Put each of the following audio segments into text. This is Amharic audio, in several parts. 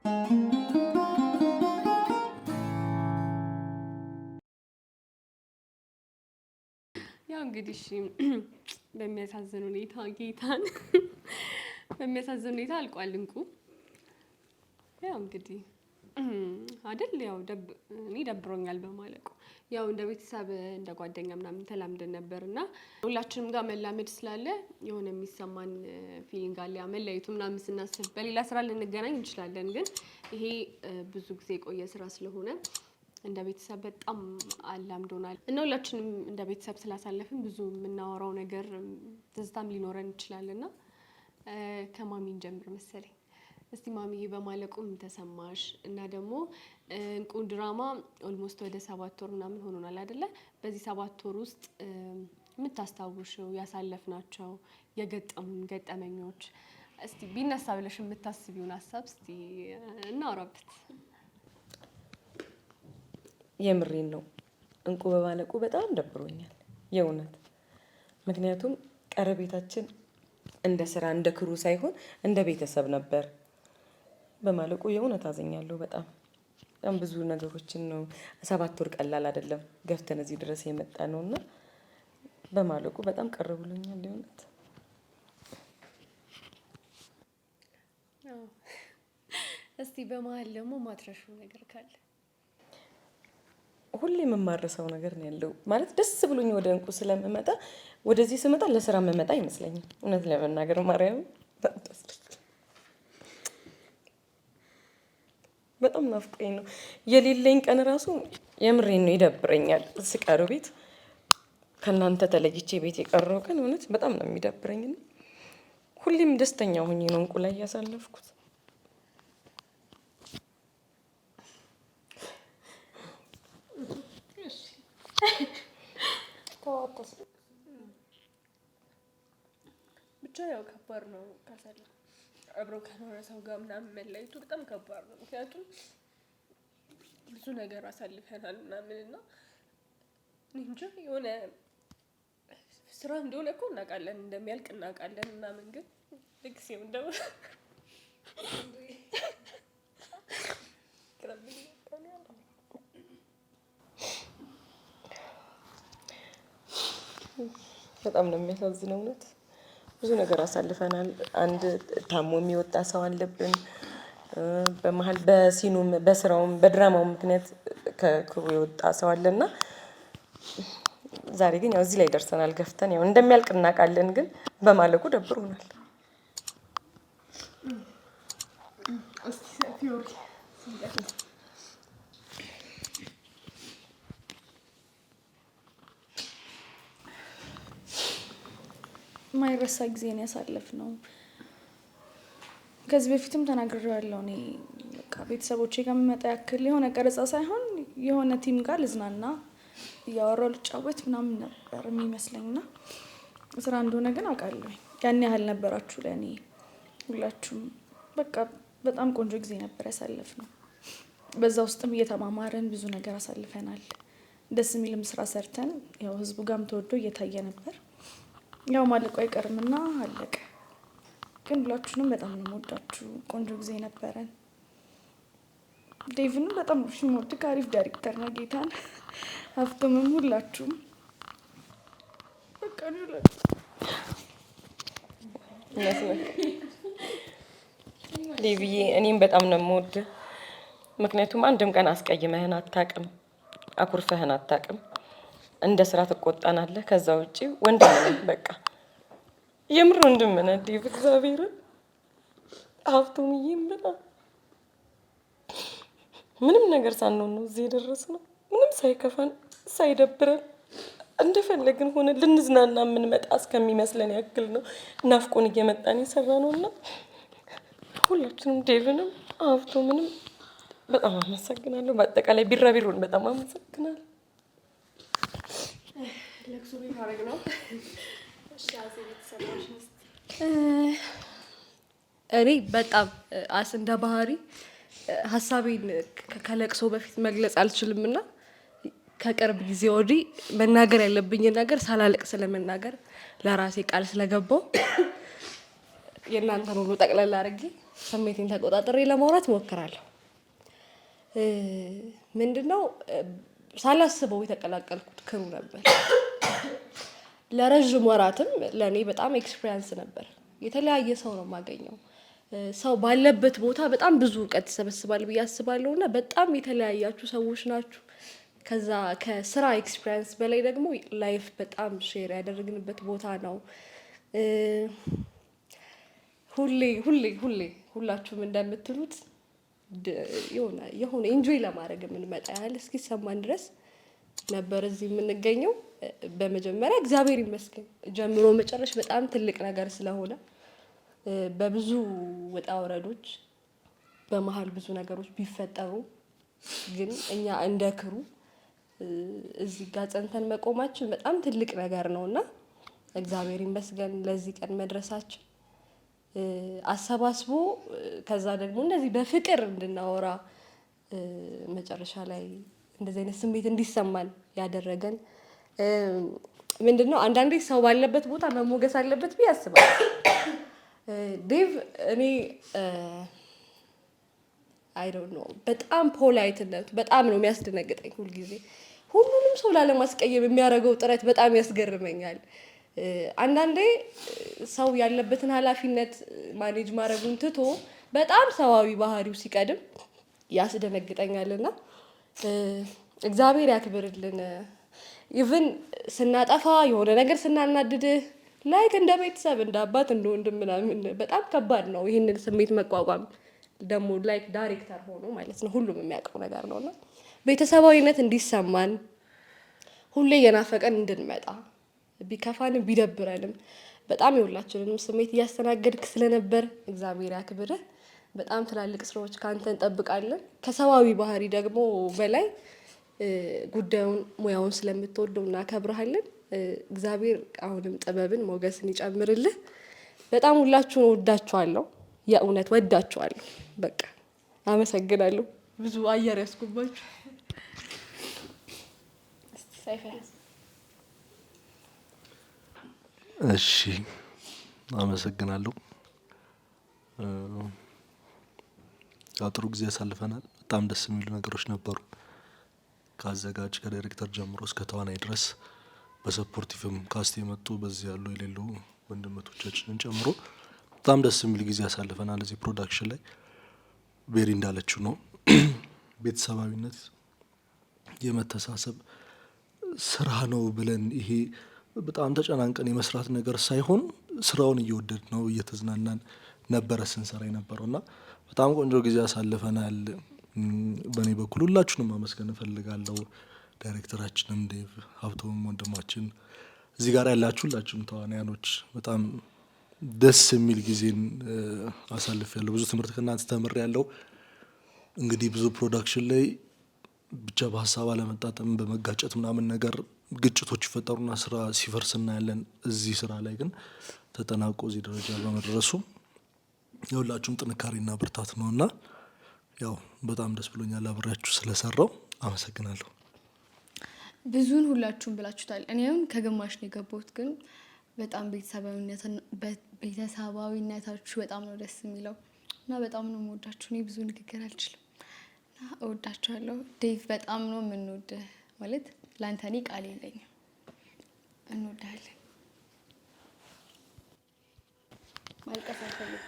ያው እንግዲህ በሚያሳዝን ሁኔታ ጌታን በሚያሳዝን ሁኔታ አልቋል እንቁ። ያው እንግዲህ አይደል ያው እኔ ደብሮኛል በማለቁ። ያው እንደ ቤተሰብ እንደ ጓደኛ ምናምን ተላምደን ነበርና ሁላችንም ጋር መላመድ ስላለ የሆነ የሚሰማን ፊሊንግ አለ። ያ መለያየቱ ምናምን ስናስብ በሌላ ስራ ልንገናኝ እንችላለን፣ ግን ይሄ ብዙ ጊዜ የቆየ ስራ ስለሆነ እንደ ቤተሰብ በጣም አላምዶናል እና ሁላችንም እንደ ቤተሰብ ስላሳለፍን ብዙ የምናወራው ነገር ትዝታም ሊኖረን ይችላልና ከማሚን ጀምር መሰለኝ። እስቲ ማሚዬ በማለቁ ምን ተሰማሽ? እና ደግሞ እንቁ ድራማ ኦልሞስት ወደ 7 ወር ምናምን ሆኖናል አይደለ? በዚህ 7 ወር ውስጥ የምታስታውሽው ያሳለፍናቸው የገጠሙን ገጠመኞች እስቲ ቢነሳ ብለሽ የምታስቢውን ሀሳብ እስቲ እናወራበት። የምሬን ነው። እንቁ በማለቁ በጣም ደብሮኛል የእውነት። ምክንያቱም ቀረቤታችን እንደ ስራ እንደ ክሩ ሳይሆን እንደ ቤተሰብ ነበር። በማለቁ የእውነት አዘኛለሁ በጣም ብዙ ነገሮችን ነው። 7 ወር ቀላል አይደለም ገፍተን እዚህ ድረስ የመጣ ነውና በማለቁ በጣም ቅር ብሎኛል የእውነት። እስቲ በመሃል ደግሞ ማትረሺው ነገር ካለ? ሁሌ የምማረሰው ነገር ነው ያለው ማለት ደስ ብሎኝ ወደ እንቁ ስለምመጣ ወደዚህ ስመጣ ለስራ የምመጣ አይመስለኝም እውነት ለመናገር ማርያም። በጣም ናፍቆኝ ነው የሌለኝ ቀን ራሱ የምሬን ነው ይደብረኛል። ስቀሩ ቤት ከእናንተ ተለይቼ ቤት የቀረው ቀን እውነት በጣም ነው የሚደብረኝ። ሁሌም ደስተኛ ሆኜ ነው እንቁ ላይ ያሳለፍኩት። ብቻ ያው ከባድ ነው ካሳለፍ አብሮ ከኖረ ሰው ጋር ምናምን መለያየቱ በጣም ከባድ ነው። ምክንያቱም ብዙ ነገር አሳልፈናል ምናምን እና እንጃ የሆነ ስራ እንደሆነ እኮ እናውቃለን እንደሚያልቅ እናውቃለን ምናምን፣ ግን ልክ ሲሆን ደግሞ በጣም ነው የሚያሳዝነው እውነት። ብዙ ነገር አሳልፈናል። አንድ ታሞ የሚወጣ ሰው አለብን። በመሃል በሲኑም በስራውም በድራማው ምክንያት ከክሩ የወጣ ሰው አለና ዛሬ ግን ያው እዚህ ላይ ደርሰናል ገፍተን። ያው እንደሚያልቅ እናውቃለን፣ ግን በማለቁ ደብሮናል። ማይረሳ ጊዜ ነው ያሳለፍነው። ከዚህ በፊትም ተናግሬያለሁ። እኔ በቃ ቤተሰቦቼ ጋር የምመጣ ያክል የሆነ ቀረጻ ሳይሆን የሆነ ቲም ጋር ልዝናና እያወራሁ ልጫወት ምናምን ነበር የሚመስለኝና ስራ እንደሆነ ግን አውቃለሁ። ያን ያህል ነበራችሁ ለእኔ ሁላችሁም። በቃ በጣም ቆንጆ ጊዜ ነበር ያሳለፍነው። በዛ ውስጥም እየተማማረን ብዙ ነገር አሳልፈናል። ደስ የሚልም ስራ ሰርተን ያው ህዝቡ ጋርም ተወዶ እየታየ ነበር። ያው ማለቁ አይቀርምና አለቀ። ግን ሁላችሁንም በጣም ነው የምወዳችሁ። ቆንጆ ጊዜ ነበረን። ዴቭንም በጣም ነው የምወድህ። አሪፍ ዳይሬክተር ነው ጌታን። ሀብቶምም ሁላችሁም በቃ ነው ዴቪዬ እኔም በጣም ነው የምወድህ። ምክንያቱም አንድም ቀን አስቀይመህን አታውቅም፣ አኩርፈህን አታውቅም። እንደ ስራ ትቆጣናለህ። ከዛ ውጪ ወንድም ነህ። በቃ የምር ወንድም ነህ ዴቭ። እግዚአብሔርን ሀብቶምዬም በጣም ምንም ነገር ሳንሆን ነው እዚህ የደረስነው። ምንም ሳይከፋን ሳይደብረን እንደፈለግን ሆነ ልንዝናና የምንመጣ እስከሚመስለን ያክል ነው ናፍቆን እየመጣን የሰራነውና ሁላችንም ዴቭንም ሀብቶምንም በጣም አመሰግናለሁ። በአጠቃላይ ቢራቢሮን በጣም አመሰግናለሁ። ለቅሶ ቤት አደረግ ነው። እኔ በጣም እንደ ባህሪ ሀሳቤን ከለቅሶ በፊት መግለጽ አልችልምና ከቅርብ ጊዜ ወዲህ መናገር ያለብኝን ነገር ሳላለቅ ስለመናገር ለራሴ ቃል ስለገባው የእናንተን ሁሉ ጠቅለል አድርጌ ስሜቴን ተቆጣጥሬ ለማውራት ሞክራለሁ። ምንድነው ሳላስበው የተቀላቀልኩት ክሩ ነበር። ለረጅም ወራትም ለኔ በጣም ኤክስፒሪየንስ ነበር። የተለያየ ሰው ነው የማገኘው። ሰው ባለበት ቦታ በጣም ብዙ እውቀት ይሰበስባል ብዬ አስባለሁ እና በጣም የተለያያችሁ ሰዎች ናችሁ። ከዛ ከስራ ኤክስፒሪየንስ በላይ ደግሞ ላይፍ በጣም ሼር ያደረግንበት ቦታ ነው። ሁላችሁም እንደምትሉት የሆነ ኢንጆይ ለማድረግ የምንመጣ ያህል እስኪሰማን ድረስ ነበር እዚህ የምንገኘው። በመጀመሪያ እግዚአብሔር ይመስገን ጀምሮ መጨረሽ በጣም ትልቅ ነገር ስለሆነ በብዙ ወጣ ወረዶች በመሃል ብዙ ነገሮች ቢፈጠሩ ግን እኛ እንደ ክሩ እዚህ ጋር ጸንተን መቆማችን በጣም ትልቅ ነገር ነውና እግዚአብሔር ይመስገን ለዚህ ቀን መድረሳችን። አሰባስቦ ከዛ ደግሞ እንደዚህ በፍቅር እንድናወራ መጨረሻ ላይ እንደዚህ አይነት ስሜት እንዲሰማን ያደረገን ምንድነው አንዳንዴ ሰው ባለበት ቦታ መሞገስ አለበት ብዬ አስባለሁ። ዴቭ እኔ አይ ዶንት ኖ በጣም ፖላይትነቱ በጣም ነው የሚያስደነግጠኝ። ሁልጊዜ ሁሉንም ሰው ላለማስቀየም የሚያደርገው ጥረት በጣም ያስገርመኛል። አንዳንዴ ሰው ያለበትን ኃላፊነት ማኔጅ ማድረጉን ትቶ በጣም ሰዋዊ ባህሪው ሲቀድም ያስደነግጠኛልና እግዚአብሔር ያክብርልን። ኢቭን ስናጠፋ የሆነ ነገር ስናናድድህ ላይክ እንደ ቤተሰብ እንደ አባት እንደ ወንድም ምናምን በጣም ከባድ ነው ይህንን ስሜት መቋቋም። ደግሞ ላይክ ዳይሬክተር ሆኖ ማለት ነው ሁሉም የሚያውቀው ነገር ነውና ቤተሰባዊነት እንዲሰማን ሁሌ የናፈቀን እንድንመጣ ቢከፋንም ቢደብረንም በጣም የሁላችንንም ስሜት እያስተናገድክ ስለነበር እግዚአብሔር ያክብርህ። በጣም ትላልቅ ስራዎች ካንተ እንጠብቃለን። ከሰዋዊ ባህሪ ደግሞ በላይ ጉዳዩን ሙያውን ስለምትወደው እናከብርሃለን። እግዚአብሔር አሁንም ጥበብን ሞገስን ይጨምርልህ። በጣም ሁላችሁን ወዳችኋለሁ። የእውነት ወዳችኋለሁ። በቃ አመሰግናለሁ። ብዙ አየር ያስኩባችሁ። እሺ አመሰግናለሁ። ጥሩ ጊዜ ያሳልፈናል። በጣም ደስ የሚሉ ነገሮች ነበሩ። ከአዘጋጅ ከዳይሬክተር ጀምሮ እስከ ተዋናይ ድረስ በሰፖርቲቭም ካስት የመጡ በዚህ ያሉ የሌሉ ወንድሞቻችንን ጨምሮ በጣም ደስ የሚል ጊዜ ያሳልፈናል። እዚህ ፕሮዳክሽን ላይ ቤሪ እንዳለችው ነው ቤተሰባዊነት የመተሳሰብ ስራ ነው ብለን ይሄ በጣም ተጨናንቀን የመስራት ነገር ሳይሆን ስራውን እየወደድ ነው እየተዝናናን ነበረ ስንሰራ የነበረውና በጣም ቆንጆ ጊዜ ያሳልፈናል። በእኔ በኩል ሁላችሁንም ማመስገን እፈልጋለሁ። ዳይሬክተራችንም ዴቭ ሀብቶም ወንድማችን እዚህ ጋር ያላችሁ ሁላችሁም ተዋናያኖች በጣም ደስ የሚል ጊዜን አሳልፌያለሁ። ብዙ ትምህርት ከእናንተ ተምሬያለሁ። እንግዲህ ብዙ ፕሮዳክሽን ላይ ብቻ በሀሳብ አለመጣጣም በመጋጨት ምናምን ነገር ግጭቶች ይፈጠሩና ስራ ሲፈርስ እናያለን። እዚህ ስራ ላይ ግን ተጠናቆ እዚህ ደረጃ በመድረሱ የሁላችሁም ጥንካሬና ብርታት ነውና ያው በጣም ደስ ብሎኛል አብሬያችሁ ስለሰራው አመሰግናለሁ። ብዙን ሁላችሁም ብላችሁታል። እኔ አሁን ከግማሽ ነው የገባሁት ግን በጣም ቤተሰባዊነታችሁ በጣም ነው ደስ የሚለው እና በጣም ነው የምወዳችሁ። እኔ ብዙ ንግግር አልችልም እና እወዳችኋለሁ። ዴቭ በጣም ነው የምንወድህ ማለት ለአንተ እኔ ቃል የለኝም። እንወዳለን። ማልቀስ አልፈልግም።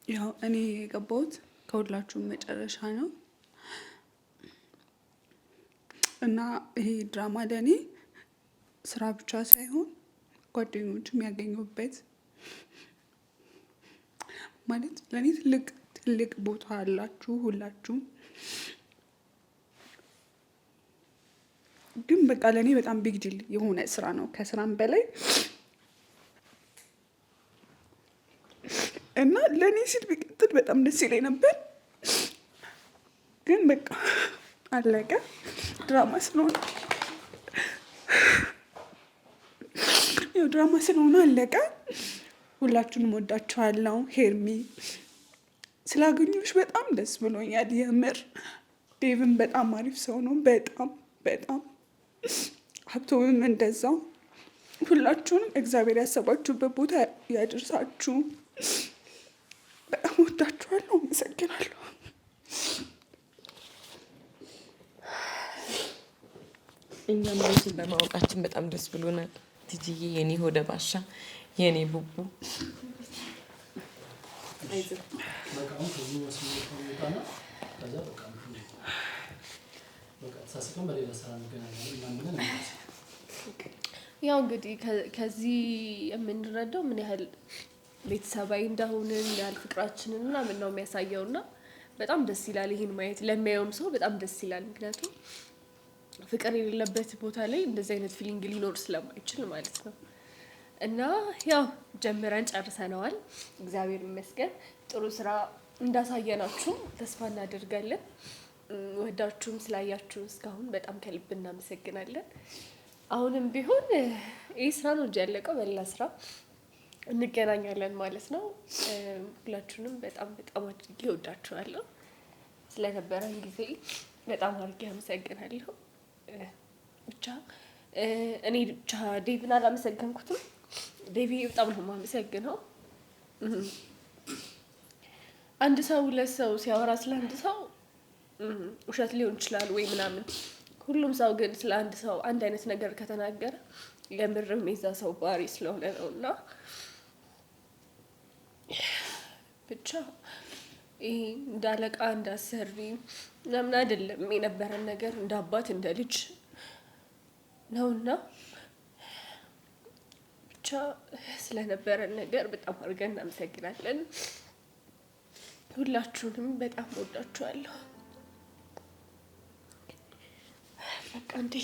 ያው እኔ የገባሁት ከሁላችሁም መጨረሻ ነው እና ይሄ ድራማ ለእኔ ስራ ብቻ ሳይሆን ጓደኞችም ያገኙበት ማለት ለእኔ ትልቅ ቦታ አላችሁ ሁላችሁም። ግን በቃ ለእኔ በጣም ቢግ ዲል የሆነ ስራ ነው ከስራም በላይ እና ለእኔ ሲል ቢቀጥል በጣም ደስ ይለኝ ነበር። ግን በቃ አለቀ። ድራማ ስለሆነ አለቀ። ሁላችሁንም ወዳችኋለሁ። ሄርሚ ስላገኘሁሽ በጣም ደስ ብሎኛል። የምር ዴቭም በጣም አሪፍ ሰው ነው። በጣም ሀብቶምም እንደዛው ሁላችሁንም እግዚአብሔር ያሰባችሁበት ቦታ ያደርሳችሁ። በጣም ወዳችኋለሁ። አመሰግናለሁ። እኛም አንቺን በማወቃችን በጣም ደስ ብሎናል። ትጅዬ የኔ ሆደ ባሻ የኔ ቡቡ ያው እንግዲህ ከዚህ የምንረዳው ምን ያህል ቤተሰባዊ እንደሆንን ምን ያህል ፍቅራችንን ምናምን ነው የሚያሳየውና በጣም ደስ ይላል። ይሄን ማየት ለሚያየውም ሰው በጣም ደስ ይላል። ምክንያቱም ፍቅር የሌለበት ቦታ ላይ እንደዚህ አይነት ፊሊንግ ሊኖር ስለማይችል ማለት ነው። እና ያው ጀምረን ጨርሰነዋል። እግዚአብሔር ይመስገን። ጥሩ ስራ እንዳሳየናችሁ ተስፋ እናደርጋለን። ወዳችሁም ስላያችሁ እስካሁን በጣም ከልብ እናመሰግናለን። አሁንም ቢሆን ይህ ስራ ነው እንጂ ያለቀው በሌላ ስራ እንገናኛለን ማለት ነው። ሁላችሁንም በጣም በጣም አድርጌ እወዳችኋለሁ። ስለነበረን ጊዜ በጣም አድርጌ አመሰግናለሁ። ብቻ እኔ ብቻ ዴቭን አላመሰገንኩትም። ዴቪ በጣም ነው የማመሰግነው። አንድ ሰው ሁለት ሰው ሲያወራ ስለ አንድ ሰው ውሸት ሊሆን ይችላል ወይ ምናምን፣ ሁሉም ሰው ግን ስለ አንድ ሰው አንድ አይነት ነገር ከተናገረ የምርም የዛ ሰው ባህሪ ስለሆነ ነው። እና ብቻ ይሄ እንደ አለቃ እንደ አሰሪ ምናምን አይደለም የነበረን ነገር እንደ አባት እንደ ልጅ ነውና ብቻ ስለነበረን ነገር በጣም አድርገን እናመሰግናለን። ሁላችሁንም በጣም ወዳችኋለሁ። በቃ እንዴ